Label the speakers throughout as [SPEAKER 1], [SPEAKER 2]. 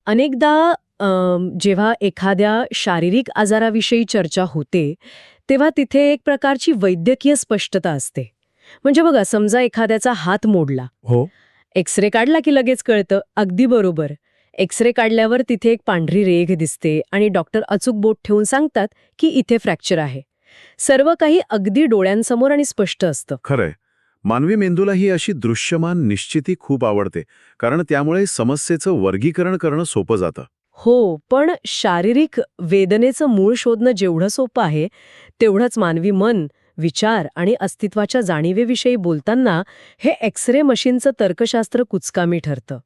[SPEAKER 1] अनेकदा जेव्हा एखाद्या शारीरिक आजाराविषयी चर्चा होते, तेव्हा तिथे एक प्रकारची वैद्यकीय स्पष्टता असते. म्हणजे बघा, समजा एखाद्याचा हात मोडला,
[SPEAKER 2] हो.
[SPEAKER 1] एक्स-रे काढला की लगेच कळतं, अगदी बरोबर. एक्स-रे काढल्यावर तिथे एक पांढरी रेघ दिसते आणि डॉक्टर अचूक बोट ठेवून सांगतात की इथे फ्रॅक्चर आहे. सर्व काही अगदी डोळ्यांसमोर आणि स्पष्ट असतं.
[SPEAKER 2] खरंय. मानवी मेंदूला ही अशी दृश्यमान निश्चिती खूप आवडते, कारण त्यामुळे समस्येचं वर्गीकरण करणं सोपं जातं.
[SPEAKER 1] हो, पण शारीरिक वेदनेचं मूळ शोधणं जेवढं सोपं आहे, तेवढंच मानवी मन, विचार आणि अस्तित्वाच्या जाणीवेविषयी बोलताना हे एक्स-रे मशीनचं तर्कशास्त्र कुचकामी ठरतं.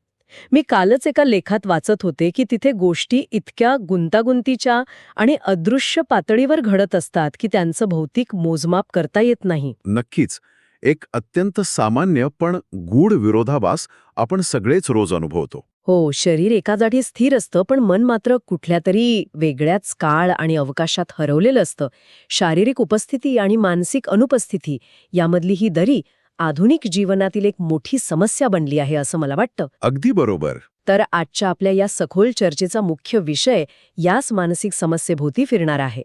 [SPEAKER 1] मी कालच एका लेखात वाचत होते की तिथे गोष्टी इतक्या गुंतागुंतीच्या आणि अदृश्य पातळीवर घडत असतात की त्यांचं भौतिक मोजमाप करता येत नाही.
[SPEAKER 2] नक्कीच. एक अत्यंत सामान्य पण गूढ विरोधाभास आपण सगळेच रोज अनुभवतो.
[SPEAKER 1] हो, शरीर एका जागी स्थिर असतं, पण मन मात्र कुठल्या तरी वेगळ्याच काळ आणि अवकाशात हरवलेलं असतं. शारीरिक उपस्थिती आणि मानसिक अनुपस्थिती यामधली ही दरी आधुनिक जीवनातील एक मोठी समस्या बनली आहे असं मला वाटतं.
[SPEAKER 2] अगदी बरोबर.
[SPEAKER 1] तर आजच्या आपल्या या सखोल चर्चेचा मुख्य विषय याच मानसिक समस्येभोवती फिरणार आहे.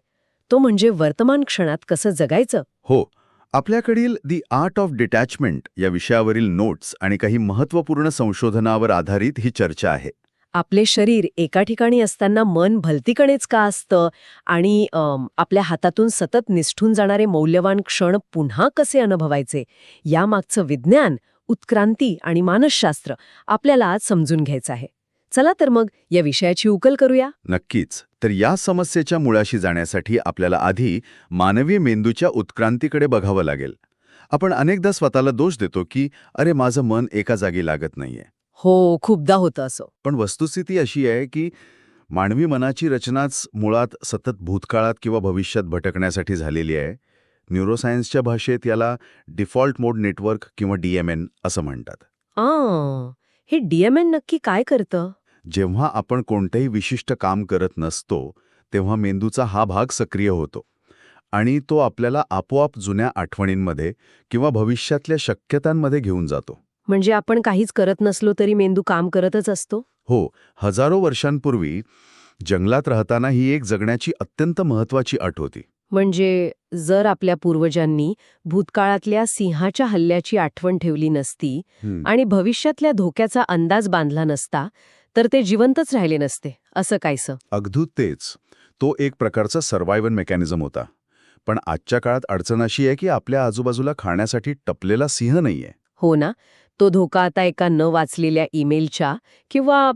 [SPEAKER 1] तो म्हणजे वर्तमान क्षणात कसं जगायचं.
[SPEAKER 2] हो. आपल्याकडील दी आर्ट ऑफ डिटॅचमेंट या विषयावरील नोट्स आणि काही महत्त्वपूर्ण संशोधनावर आधारित ही चर्चा आहे.
[SPEAKER 1] आपले शरीर एका ठिकाणी असताना मन भलतीकडेच का असतं आणि आपल्या हातातून सतत निसटून जाणारे मौल्यवान क्षण पुन्हा कसे अनुभवायचे, यामागचं विज्ञान, उत्क्रांती आणि मानसशास्त्र आपल्याला आज समजून घ्यायचं आहे. चला तर मग या विषयाची उकल करूया.
[SPEAKER 2] नक्कीच. तर या समस्येच्या मुळाशी जाण्यासाठी आपल्याला आधी मानवी मेंदूच्या उत्क्रांतीकडे बघावं लागेल. आपण अनेकदा स्वतःला दोष देतो की अरे माझं मन एका जागी लागत नाहीये.
[SPEAKER 1] हो, खूपदा होतं असं.
[SPEAKER 2] पण वस्तुस्थिती अशी आहे की मानवी मनाची रचनाच मुळात सतत भूतकाळात किंवा भविष्यात भटकण्यासाठी झालेली आहे. न्यूरोसायन्सच्या भाषेत याला डिफॉल्ट मोड नेटवर्क किंवा DMN असं म्हणतात.
[SPEAKER 1] हे DMN नक्की काय करतं?
[SPEAKER 2] जेव्हा आपण कोणतेही विशिष्ट काम करत नसतो, तेव्हा मेंदूचा हा भाग सक्रिय होतो आणि तो आपल्याला आपोआप जुन्या आठवणींमध्ये किंवा भविष्यातल्या शक्यतांमध्ये घेऊन जातो.
[SPEAKER 1] म्हणजे आपण काहीच करत नसलो तरी मेंदू काम करतच असतो?
[SPEAKER 2] हो, हजारो वर्षांपूर्वी जंगलात राहताना ही एक जगण्याची अत्यंत महत्वाची अट होती.
[SPEAKER 1] म्हणजे जर आपल्या पूर्वजांनी भूतकाळातल्या सिंहाच्या हल्ल्याची आठवण ठेवली नसती आणि भविष्यातल्या धोक्याचा अंदाज बांधला नसता, तर ते जिवंतच राहिले नसते, असं कायसं.
[SPEAKER 2] अगदी तेच. तो एक प्रकारचा सर्व्हायवल मेकॅनिझम होता. पण आजच्या काळात अडचण अशी आहे की आपल्या आजूबाजूला खाण्यासाठी टपलेला सिंह नाहीये.
[SPEAKER 1] हो ना, तो धोका आता एका न वाचलेल्या ईमेलच्या किंवा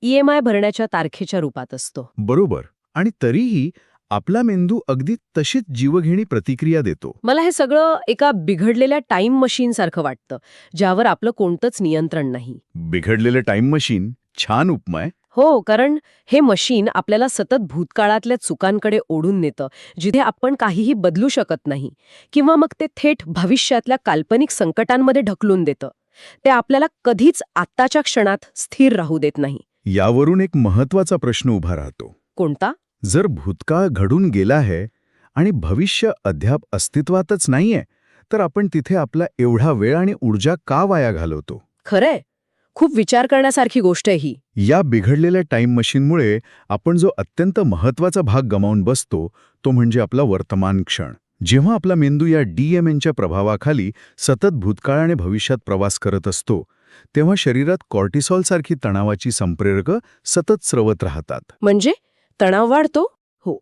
[SPEAKER 1] EMI भरण्याच्या तारखेच्या रूपात असतो.
[SPEAKER 2] बरोबर. आणि तरीही आपला मेंदू अगदी तशीच जीवघेणी प्रतिक्रिया देतो.
[SPEAKER 1] मला हे सगळं एका बिघडलेल्या टाईम मशीनसारखं वाटतं, ज्यावर आपलं कोणतंच नियंत्रण नाही.
[SPEAKER 2] बिघडलेलं टाइम मशीन छान उपमा आहे.
[SPEAKER 1] हो, कारण हे मशीन आपल्याला सतत भूतकाळातल्या चुकांकडे ओढून नेतं, जिथे आपण काहीही बदलू शकत नाही, किंवा मग ते थेट भविष्यातल्या काल्पनिक संकटांमध्ये ढकलून देतं. ते आपल्याला कधीच आत्ताच्या क्षणात स्थिर राहू देत नाही.
[SPEAKER 2] यावरून एक महत्वाचा प्रश्न उभा राहतो.
[SPEAKER 1] कोणता?
[SPEAKER 2] जर भूतकाळ घडून गेला आहे आणि भविष्य अद्याप अस्तित्वातच नाहीये, तर आपण तिथे आपला एवढा वेळ आणि ऊर्जा का वाया घालवतो?
[SPEAKER 1] खरंय, खूप विचार करण्यासारखी गोष्ट आहे ही.
[SPEAKER 2] या बिघडलेल्या टाइम मशीनमुळे आपण जो अत्यंत महत्वाचा भाग गमावून बसतो, तो म्हणजे आपला वर्तमान क्षण. जेव्हा आपला मेंदू या DMNच्या प्रभावाखाली सतत भूतकाळ आणि भविष्यात प्रवास करत असतो, तेव्हा शरीरात कॉर्टिसॉलसारखी तणावाची संप्रेरकं सतत स्रवत राहतात.
[SPEAKER 1] म्हणजे तणाव वाढतो? हो.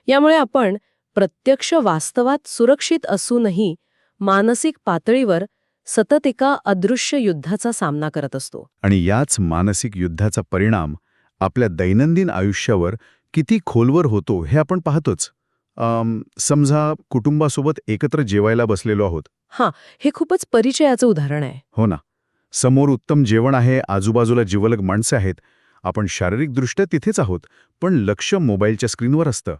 [SPEAKER 1] यामुळे आपण प्रत्यक्ष वास्तवात सुरक्षित असूनही मानसिक पातळीवर सतत एका अदृश्य युद्धाचा सामना करत असतो.
[SPEAKER 2] आणि याच मानसिक युद्धाचा परिणाम आपल्या दैनंदिन आयुष्यावर किती खोलवर होतो हे आपण पाहतोच. समजा कुटुंबासोबत एकत्र जेवायला बसलेलो आहोत.
[SPEAKER 1] हां, हे खूपच परिचयाचं उदाहरण आहे.
[SPEAKER 2] हो ना. समोर उत्तम जेवण आहे, आजूबाजूला जिवलग माणसं आहेत. आपण शारीरिकदृष्ट्या तिथेच आहोत, पण लक्ष मोबाईलच्या स्क्रीनवर असतं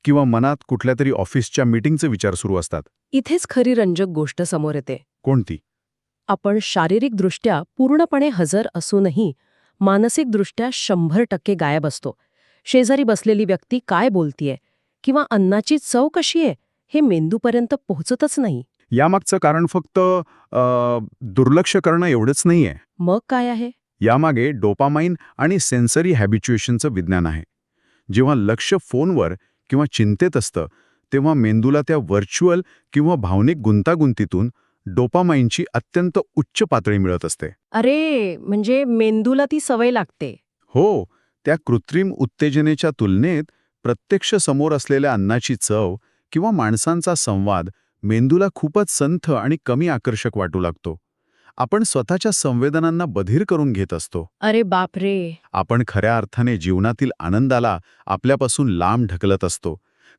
[SPEAKER 2] किंवा मनात कुठल्या तरी ऑफिसच्या मीटिंगचे विचार सुरू असतात.
[SPEAKER 1] इथेच खरी रंजक गोष्ट समोर येते.
[SPEAKER 2] कोणती?
[SPEAKER 1] आपण शारीरिकदृष्ट्या पूर्णपणे हजर असूनही मानसिकदृष्ट्या 100% गायब असतो. शेजारी बसलेली व्यक्ती काय बोलतीये किंवा अन्नाची चव कशी आहे हे मेंदूपर्यंत पोहोचतच नाही.
[SPEAKER 2] यामागचं कारण फक्त दुर्लक्ष करणं एवढंच नाहीये.
[SPEAKER 1] मग काय आहे?
[SPEAKER 2] यामागे डोपामाइन आणि सेन्सरी हॅबिच्युएशनचं विज्ञान आहे. जेव्हा लक्ष फोनवर किंवा चिंतेत असतं तेव्हा मेंदूला त्या व्हर्च्युअल किंवा भावनिक गुंतागुंतीतून डोपामाइनची अत्यंत उच्च पातळी मिळत असते.
[SPEAKER 1] अरे, म्हणजे मेंदूला ती सवय लागते.
[SPEAKER 2] हो, त्या कृत्रिम उत्तेजनेच्या तुलनेत प्रत्यक्ष समोर असलेल्या अन्नाची चव किंवा माणसांचा संवाद मेंदूला खूपच संथ आणि कमी आकर्षक वाटू लागतो. आपण स्वतःच्या संवेदनांना बधीर करून घेत असतो.
[SPEAKER 1] अरे बापरे.
[SPEAKER 2] आपण खऱ्या अर्थाने जीवनातील आनंदाला आपल्यापासून लांब ढकलत असतो.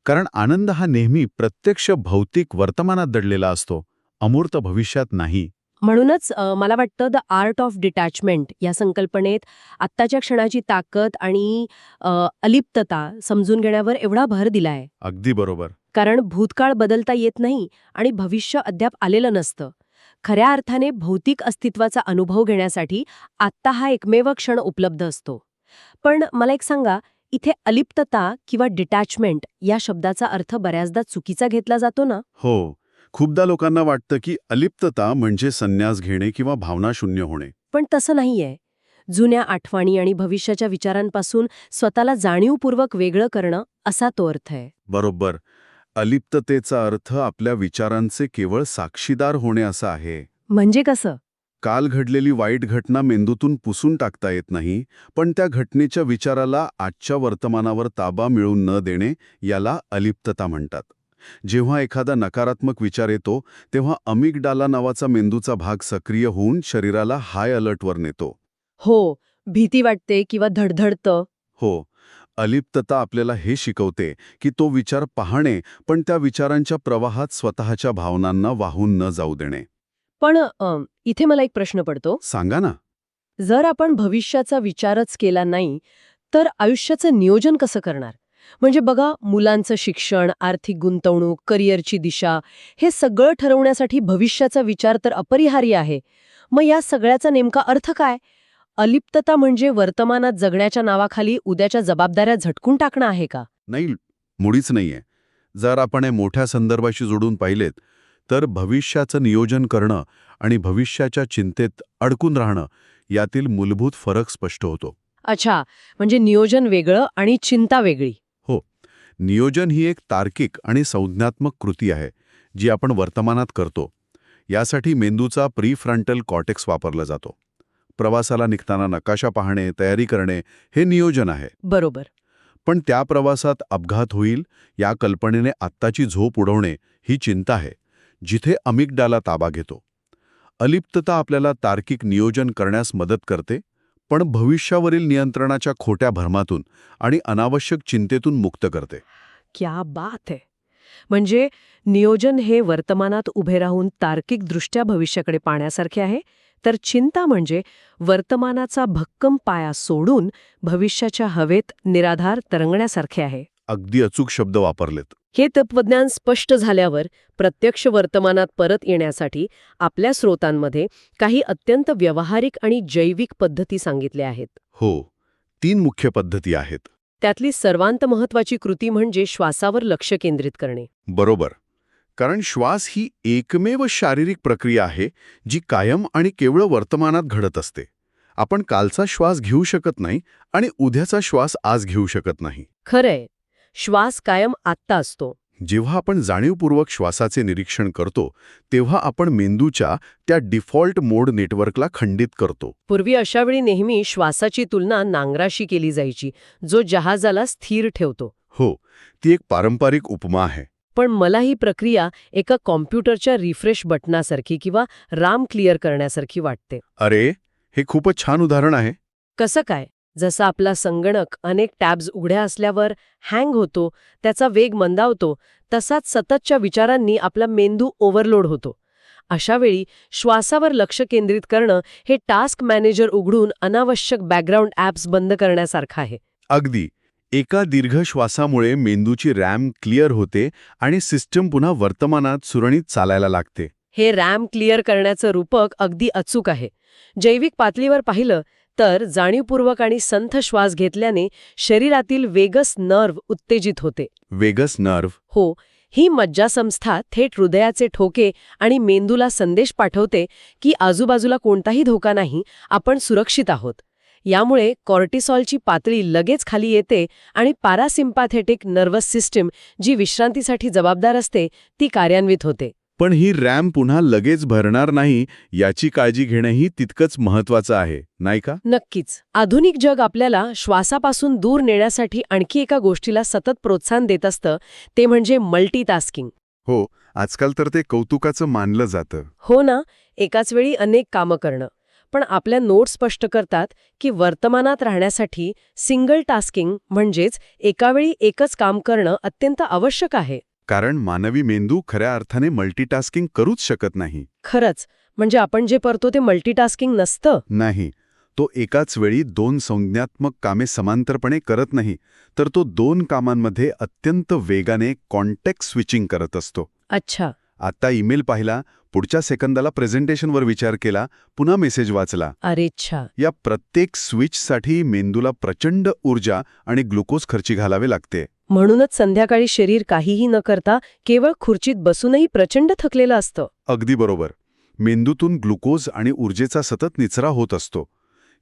[SPEAKER 2] कारण आनंद हा नेहमी प्रत्यक्ष भौतिक वर्तमानात दडलेला असतो, अमूर्त भविष्यात नाही.
[SPEAKER 1] म्हणूनच मला वाटतं द आर्ट ऑफ डिटॅचमेंट या संकल्पनेत आत्ताच्या क्षणाची ताकद आणि अलिप्तता समजून घेण्यावर एवढा भर दिलाय.
[SPEAKER 2] अगदी बरोबर.
[SPEAKER 1] कारण भूतकाळ बदलता येत नाही आणि भविष्य अद्याप आलेलं नसतं. खऱ्या अर्थाने भौतिक अस्तित्वाचा अनुभव घेण्यासाठी आत्ता हा एकमेव क्षण उपलब्ध असतो. पण मला एक सांगा, इथे अलिप्तता किंवा डिटॅचमेंट या शब्दाचा अर्थ बऱ्याचदा चुकीचा घेतला जातो ना?
[SPEAKER 2] हो, खूपदा लोकांना वाटतं की अलिप्तता म्हणजे संन्यास घेणे किंवा भावना शून्य होणे.
[SPEAKER 1] पण तसं नाहीये. जुन्या आठवणी आणि भविष्याच्या विचारांपासून स्वतःला जाणीवपूर्वक वेगळं करणं असा तो अर्थ आहे.
[SPEAKER 2] बरोबर. अलिप्ततेचा अर्थ आपल्या विचारांचे केवळ साक्षीदार होणे असा आहे.
[SPEAKER 1] म्हणजे कसं?
[SPEAKER 2] काल घडलेली वाईट घटना मेंदूतून पुसून टाकता येत नाही, पण त्या घटनेच्या विचाराला आजच्या वर्तमानावर ताबा मिळवून न देणे याला अलिप्तता म्हणतात. जेव्हा एखादा नकारात्मक विचार येतो तेव्हा अमिगडाला नावाचा मेंदूचा भाग सक्रिय होऊन शरीराला हाय अलर्टवर नेतो.
[SPEAKER 1] हो, भीती वाटते किंवा धडधडतं.
[SPEAKER 2] हो, अलिप्तता आपल्याला हे शिकवते की तो विचार पाहणे, पण त्या विचारांच्या प्रवाहात स्वतःच्या भावनांना वाहून न जाऊ देणे.
[SPEAKER 1] पण इथे मला एक प्रश्न पडतो.
[SPEAKER 2] सांगा ना.
[SPEAKER 1] जर आपण भविष्याचा विचारच केला नाही, तर आयुष्याचं नियोजन कसं करणार? म्हणजे बघा, मुलांचं शिक्षण, आर्थिक गुंतवणूक, करिअरची दिशा हे सगळं ठरवण्यासाठी भविष्याचा विचार तर अपरिहार्य आहे. मग या सगळ्याचा नेमका अर्थ काय? अलिप्तता म्हणजे वर्तमानात जगण्याच्या नावाखाली उद्याच्या जबाबदाऱ्या झटकून टाकणं आहे का?
[SPEAKER 2] नाही, मुळीच नाहीये. जर आपण हे मोठ्या संदर्भाशी जोडून पाहिलेत तर भविष्याचं नियोजन करणं आणि भविष्याच्या चिंतेत अडकून राहणं यातील मूलभूत फरक स्पष्ट होतो.
[SPEAKER 1] अच्छा, म्हणजे नियोजन वेगळं आणि चिंता वेगळी.
[SPEAKER 2] हो, नियोजन ही एक तार्किक आणि संज्ञात्मक कृती आहे जी आपण वर्तमानात करतो. यासाठी मेंदूचा प्रीफ्रंटल कॉर्टेक्स वापरला जातो. प्रवासाला निघताना नकाशा पाहणे, तयारी करणे हे नियोजन आहे.
[SPEAKER 1] बरोबर.
[SPEAKER 2] पण त्या प्रवासात अपघात होईल या कल्पनेने आत्ताची झोप उडवणे ही चिंता आहे, जिथे अमिगडाला ताबा घेतो. अलिप्तता आपल्याला तार्किक नियोजन करण्यास मदत करते, पण भविष्यावरील नियंत्रणाच्या खोट्या भ्रमातून आणि अनावश्यक चिंतेतून मुक्त करते.
[SPEAKER 1] क्या बात आहे. म्हणजे नियोजन हे वर्तमानात उभे राहून तार्किकदृष्ट्या भविष्याकडे पाहण्यासारखे आहे, तर चिंता म्हणजे वर्तमानाचा भक्कम पाया सोडून भविष्याच्या हवेत निराधार तरंगण्यासारखे आहे.
[SPEAKER 2] अगदी अचूक शब्द वापरलेत.
[SPEAKER 1] हे तत्वज्ञान स्पष्ट झाल्यावर प्रत्यक्ष वर्तमानात परत येण्यासाठी आपल्या स्रोतांमध्ये काही अत्यंत व्यावहारिक आणि जैविक पद्धती सांगितल्या आहेत.
[SPEAKER 2] हो, 3 मुख्य पद्धती आहेत.
[SPEAKER 1] त्यातली सर्वांत महत्वाची कृती म्हणजे श्वासावर लक्ष केंद्रित करणे.
[SPEAKER 2] बरोबर. कारण श्वास ही एकमेव शारीरिक प्रक्रिया आहे जी कायम आणि केवळ वर्तमानात घडत असते. आपण कालचा श्वास घेऊ शकत नाही आणि उद्याचा श्वास आज घेऊ शकत नाही.
[SPEAKER 1] खरंय, श्वास कायम आत्ता असतो.
[SPEAKER 2] जेव्हा आपण जाणीवपूर्वक श्वासाचे निरीक्षण करतो तेव्हा आपण मेंदूच्या त्या डिफॉल्ट मोड नेटवर्कला खंडित करतो.
[SPEAKER 1] पूर्वी अशा वेळी नेहमी श्वासाची तुलना नांगराशी केली जायची, जो जहाजाला स्थिर ठेवतो.
[SPEAKER 2] हो, ती एक पारंपरिक उपमा आहे.
[SPEAKER 1] पण मला ही प्रक्रिया एका कॉम्प्युटरच्या रिफ्रेश बटनासारखी किंवा राम क्लिअर करण्यासारखी वाटते.
[SPEAKER 2] अरे, हे खूपच छान उदाहरण आहे.
[SPEAKER 1] कसं काय? जसं आपला संगणक अनेक टॅब्स उघड्या असल्यावर हँग होतो, त्याचा वेग मंदावतो, तसाच सततच्या विचारांनी आपला मेंदू ओव्हरलोड होतो. अशावेळी श्वासावर लक्ष केंद्रित करणं हे टास्क मॅनेजर उघडून अनावश्यक बॅकग्राऊंड ॲप्स बंद करण्यासारखं आहे.
[SPEAKER 2] अगदी. एका दीर्घ श्वासामुळे मेंदूची रॅम क्लिअर होते आणि सिस्टम पुन्हा वर्तमानात सुरळीत चालायला लागते.
[SPEAKER 1] हे रॅम क्लिअर करण्याचं रूपक अगदी अचूक आहे. जैविक पातळीवर पाहिलं तर जाणीवपूर्वक आणि संथ श्वास घेतल्याने शरीरातील वेगस नर्व्ह उत्तेजित होते.
[SPEAKER 2] Vagus nerve?
[SPEAKER 1] हो, ही मज्जासंस्था थेट हृदयाचे ठोके आणि मेंदूला संदेश पाठवते की आजूबाजूला कोणताही धोका नाही, आपण सुरक्षित आहोत. यामुळे कॉर्टिसॉलची पातळी लगेच खाली येते आणि पॅरासिम्पॅथेटिक नर्वस सिस्टीम, जी विश्रांतीसाठी जबाबदार असते, ती कार्यान्वित होते.
[SPEAKER 3] पण ही रॅम पुन्हा लगेच भरणार नाही याची काळजी घेणंही तितकंच महत्वाचं आहे, नाही का?
[SPEAKER 1] नक्कीच. आधुनिक जग आपल्याला श्वासापासून दूर नेण्यासाठी आणखी एका गोष्टीला सतत प्रोत्साहन देत असतं, ते म्हणजे मल्टीटास्किंग.
[SPEAKER 3] हो, आजकाल तर ते कौतुकाचं मानलं जातं.
[SPEAKER 1] हो ना, एकाच वेळी अनेक कामं करणं. पण आपल्या नोट्स स्पष्ट करतात की वर्तमानात राहण्यासाठी सिंगल टास्किंग म्हणजेच एकावेळी एकच काम करणं अत्यंत आवश्यक आहे.
[SPEAKER 3] कारण मानवी मेंदू खऱ्या अर्थाने मल्टीटास्किंग करूच शकत नाही.
[SPEAKER 1] खरंच, म्हणजे आपण जे करतो ते मल्टीटास्किंग नसतं.
[SPEAKER 3] नाही, तो एकाच वेळी 2 संज्ञात्मक कामे समांतरपणे करत नाही, तर तो 2 कामांमध्ये अत्यंत वेगाने कॉन्टेक्स्ट स्विचिंग करत असतो.
[SPEAKER 1] अच्छा.
[SPEAKER 3] आता ईमेल पाहिला, पुढच्या सेकंदाला प्रेझेंटेशनवर विचार केला, पुन्हा मेसेज वाचला.
[SPEAKER 1] अरेच्छा.
[SPEAKER 3] या प्रत्येक स्विचसाठी मेंदूला प्रचंड ऊर्जा आणि ग्लुकोज खर्ची घालावे लागते.
[SPEAKER 1] म्हणूनच संध्याकाळी शरीर काहीही न करता केवळ खुर्चीत बसूनही प्रचंड थकलेलं असतं.
[SPEAKER 3] अगदी बरोबर. मेंदूतून ग्लुकोज आणि ऊर्जेचा सतत निचरा होत असतो.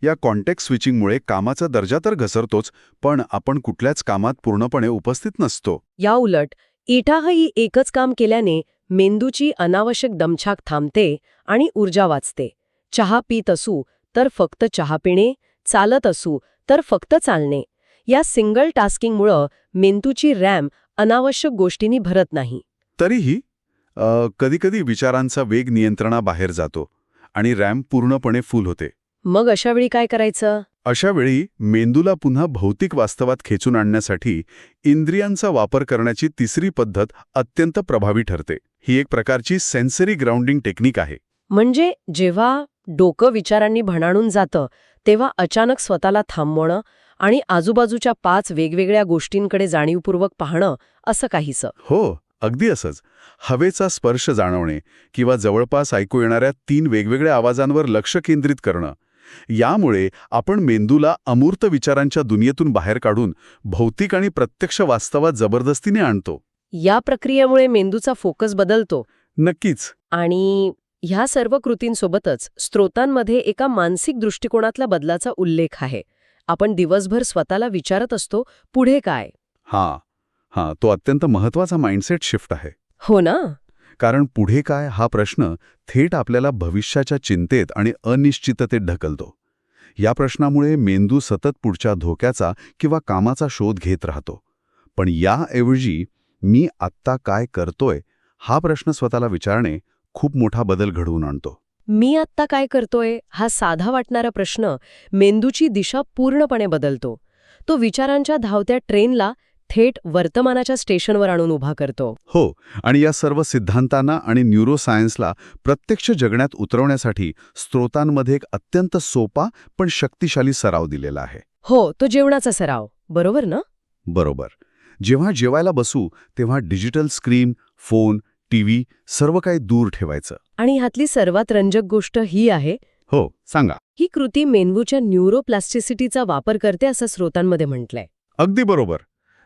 [SPEAKER 3] या कॉन्टेक्स्ट स्विचिंगमुळे कामाचा दर्जा तर घसरतोच, पण आपण कुठल्याच कामात पूर्णपणे उपस्थित नसतो.
[SPEAKER 1] या उलट इटाही एकच काम केल्याने मेंदूची अनावश्यक दमछाक थांबते आणि ऊर्जा वाचते. चहा पीत असू तर फक्त चहा पिणे, चालत असू तर फक्त चालणे. या सिंगल टास्किंगमुळं मेंदूची रॅम अनावश्यक गोष्टींनी भरत नाही.
[SPEAKER 3] तरीही कधीकधी विचारांचा वेग नियंत्रणाबाहेर जातो आणि रॅम पूर्णपणे फुल होते.
[SPEAKER 1] मग अशावेळी काय करायचं?
[SPEAKER 3] अशा वेळी मेंदूला पुन्हा भौतिक वास्तवात खेचून आणण्यासाठी इंद्रियांचा वापर करण्याची तिसरी पद्धत अत्यंत प्रभावी ठरते. ही एक प्रकारची सेन्सरी ग्राउंडिंग टेक्निक आहे.
[SPEAKER 1] म्हणजे जेव्हा डोकं विचारांनी भणाणून जातं, तेव्हा अचानक स्वतःला थांबवणं आणि आजूबाजूच्या 5 वेगवेगळ्या गोष्टींकडे जाणीवपूर्वक पाहणं, असं काहीसं.
[SPEAKER 3] हो, अगदी असंच. हवेचा स्पर्श जाणवणे किंवा जवळपास ऐकू येणाऱ्या 3 वेगवेगळ्या आवाजांवर लक्ष केंद्रित करणं. यामुळे आपण मेंदूला अमूर्त विचारांच्या दुनियेतून बाहेर काढून भौतिक आणि प्रत्यक्ष वास्तवात जबरदस्तीने आणतो.
[SPEAKER 1] या प्रक्रियेमुळे मेंदूचा फोकस बदलतो.
[SPEAKER 3] नक्कीच.
[SPEAKER 1] आणि ह्या सर्व कृतींसोबतच स्रोतांमध्ये एका मानसिक दृष्टिकोनातल्या बदलाचा उल्लेख आहे. आपण दिवसभर स्वतःला विचारत असतो, पुढे काय?
[SPEAKER 3] हां, तो अत्यंत महत्वाचा माइंडसेट शिफ्ट आहे.
[SPEAKER 1] हो ना?
[SPEAKER 3] कारण पुढे काय हा प्रश्न थेट आपल्याला भविष्याच्या चिंतेत आणि अनिश्चिततेत ढकलतो. या प्रश्नामुळे मेंदू सतत पुढच्या धोक्याचा किंवा कामाचा शोध घेत राहतो. पण याऐवजी मी आत्ता काय करतोय हा प्रश्न स्वतःला विचारणे खूप मोठा बदल घडवून आणतो.
[SPEAKER 1] मी आत्ता काय करतोय हा साधा वाटणारा प्रश्न मेंदूची दिशा पूर्णपणे बदलतो. तो विचारांच्या धावत्या ट्रेनला थेट वर्तमानाच्या स्टेशनवर आणून उभा करतो.
[SPEAKER 3] हो, आणि या सर्व सिद्धांतांना आणि न्यूरोसायन्सला प्रत्यक्ष जगण्यात उतरवण्यासाठी स्रोतांमध्ये एक अत्यंत सोपा पण शक्तिशाली सराव दिलेला आहे.
[SPEAKER 1] हो, तो जेवणाचा सराव. बरोबर ना?
[SPEAKER 3] बरोबर. जेव्हा जेवायला बसू तेव्हा डिजिटल स्क्रीन, फोन, टीव्ही सर्व काही दूर ठेवायचं.
[SPEAKER 1] आणि ह्यातली सर्वात रंजक गोष्ट ही आहे,
[SPEAKER 3] हो, सांगा.
[SPEAKER 1] ही कृती मेंदूच्या न्यूरोप्लास्टिसिटीचा वापर करते असं स्रोतांमध्ये म्हटलंय.
[SPEAKER 3] अगदी बरोबर.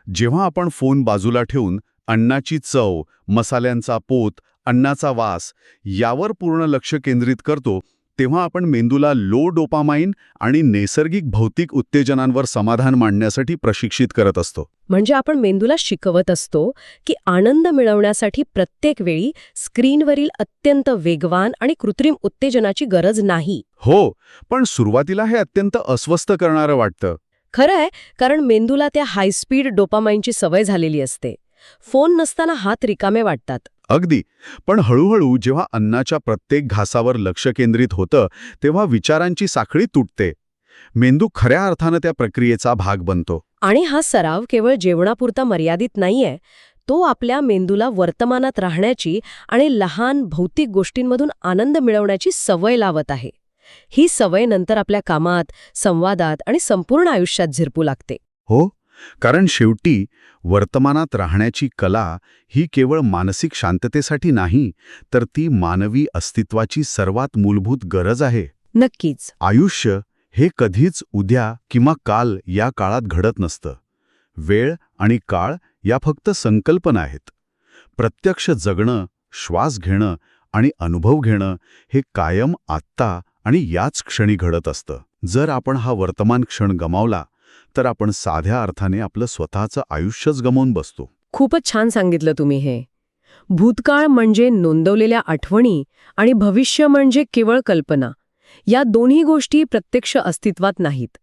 [SPEAKER 3] जेव्हा आपण फोन बाजूला ठेवून अन्नाची चव, मसाल्यांचा पोत, अन्नाचा वास यावर पूर्ण लक्ष केंद्रित करतो, तेव्हा आपण मेंदूला लो डोपामाइन आणि नैसर्गिक भौतिक उत्तेजनांवर समाधान मांडण्यासाठी प्रशिक्षित करत असतो.
[SPEAKER 1] म्हणजे आपण मेंदूला शिकवत असतो की आनंद मिळवण्यासाठी प्रत्येक वेळी स्क्रीनवरील अत्यंत वेगवान आणि कृत्रिम उत्तेजनाची गरज नाही.
[SPEAKER 3] हो, पण सुरुवातीला हे अत्यंत अस्वस्थ करणारं वाटतं.
[SPEAKER 1] खरं आहे, कारण मेंदूला त्या हायस्पीड डोपामाइनची सवय झालेली असते. फोन नसताना हात रिकामे वाटतात.
[SPEAKER 3] अगदी. पण हळूहळू जेव्हा अन्नाच्या प्रत्येक घासावर लक्ष केंद्रित होतं, तेव्हा विचारांची साखळी तुटते. मेंदू खऱ्या अर्थानं त्या प्रक्रियेचा भाग बनतो.
[SPEAKER 1] आणि हा सराव केवळ जेवणापुरता मर्यादित नाहीये. तो आपल्या मेंदूला वर्तमानात राहण्याची आणि लहान भौतिक गोष्टींमधून आनंद मिळवण्याची सवय लावत आहे. ही सवय नंतर आपल्या कामात, संवादात आणि संपूर्ण आयुष्यात झिरपू लागते.
[SPEAKER 3] हो, कारण शेवटी वर्तमानात राहण्याची कला ही केवळ मानसिक शांततेसाठी नाही, तर ती मानवी अस्तित्वाची सर्वात मूलभूत गरज आहे.
[SPEAKER 1] नक्कीच.
[SPEAKER 3] आयुष्य हे कधीच उद्या किंवा काल या काळात घडत नसतं. वेळ आणि काळ या फक्त संकल्पना आहेत. प्रत्यक्ष जगणं, श्वास घेणं आणि अनुभव घेणं हे कायम आत्ता आणि याच क्षणी घडत असतं. जर आपण हा वर्तमान क्षण गमावला तर आपण साध्या अर्थाने आपलं स्वतःचं आयुष्यच गमावून बसतो.
[SPEAKER 1] खूपच छान सांगितलं तुम्ही हे. भूतकाळ म्हणजे नोंदवलेल्या आठवणी आणि भविष्य म्हणजे केवळ कल्पना. या दोन्ही गोष्टी प्रत्यक्ष अस्तित्वात नाहीत.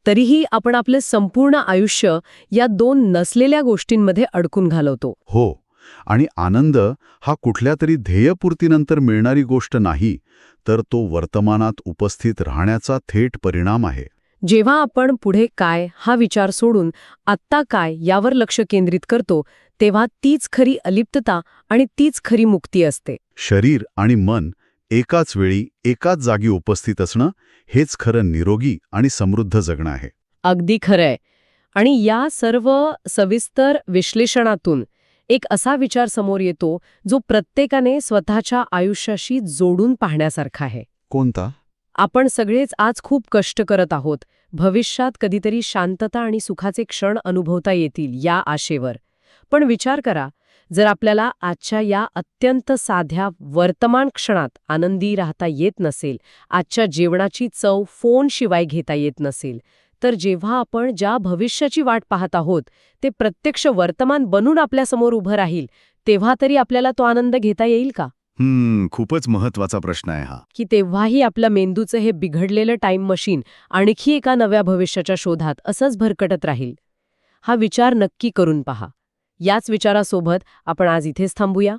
[SPEAKER 1] तरीही आपण आपले संपूर्ण आयुष्य या दोन नसलेल्या गोष्टींमध्ये अडकून घालवतो.
[SPEAKER 3] हो, आणि आनंद हा कुठल्या तरी ध्येयपूर्तीनंतर मिळणारी गोष्ट नाही, तर तो वर्तमानात उपस्थित राहण्याचा थेट परिणाम आहे.
[SPEAKER 1] जेव्हा आपण पुढे काय हा विचार सोडून आत्ता काय यावर लक्ष केंद्रित करतो, तेव्हा तीच खरी अलिप्तता आणि तीच खरी मुक्ती असते.
[SPEAKER 3] शरीर आणि मन एकाच वेळी एकाच जागी उपस्थित असणं हेच खरं निरोगी आणि समृद्ध जगणं आहे.
[SPEAKER 1] अगदी खरंय. आणि या सर्व सविस्तर विश्लेषणातून एक असा विचार समोर येतो जो प्रत्येकाने स्वतःच्या आयुष्याशी जोडून पाहण्यासारखा आहे.
[SPEAKER 3] कोणता?
[SPEAKER 1] आपण सगळेच आज खूप कष्ट करत आहोत, भविष्यात कधीतरी शांतता आणि सुखाचे क्षण अनुभवता येतील या आशेवर. पण विचार करा, जर आपल्याला आजच्या या अत्यंत साध्या वर्तमान क्षणात आनंदी राहता येत नसेल, आजच्या जेवणाची चव फोनशिवाय घेता येत नसेल, तर जेव्हा आपण ज्या भविष्याची वाट पाहत आहोत ते प्रत्यक्ष वर्तमान बनून आपल्यासमोर उभं राहील, तेव्हा तरी आपल्याला तो आनंद घेता येईल का?
[SPEAKER 2] खूपच महत्वाचा प्रश्न आहे हा.
[SPEAKER 1] की तेव्हाही आपल्या मेंदूचं हे बिघडलेलं टाईम मशीन आणखी एका नव्या भविष्याच्या शोधात असंच भरकटत राहील? हा विचार नक्की करून पहा. याच विचारासोबत आपण आज इथेच थांबूया.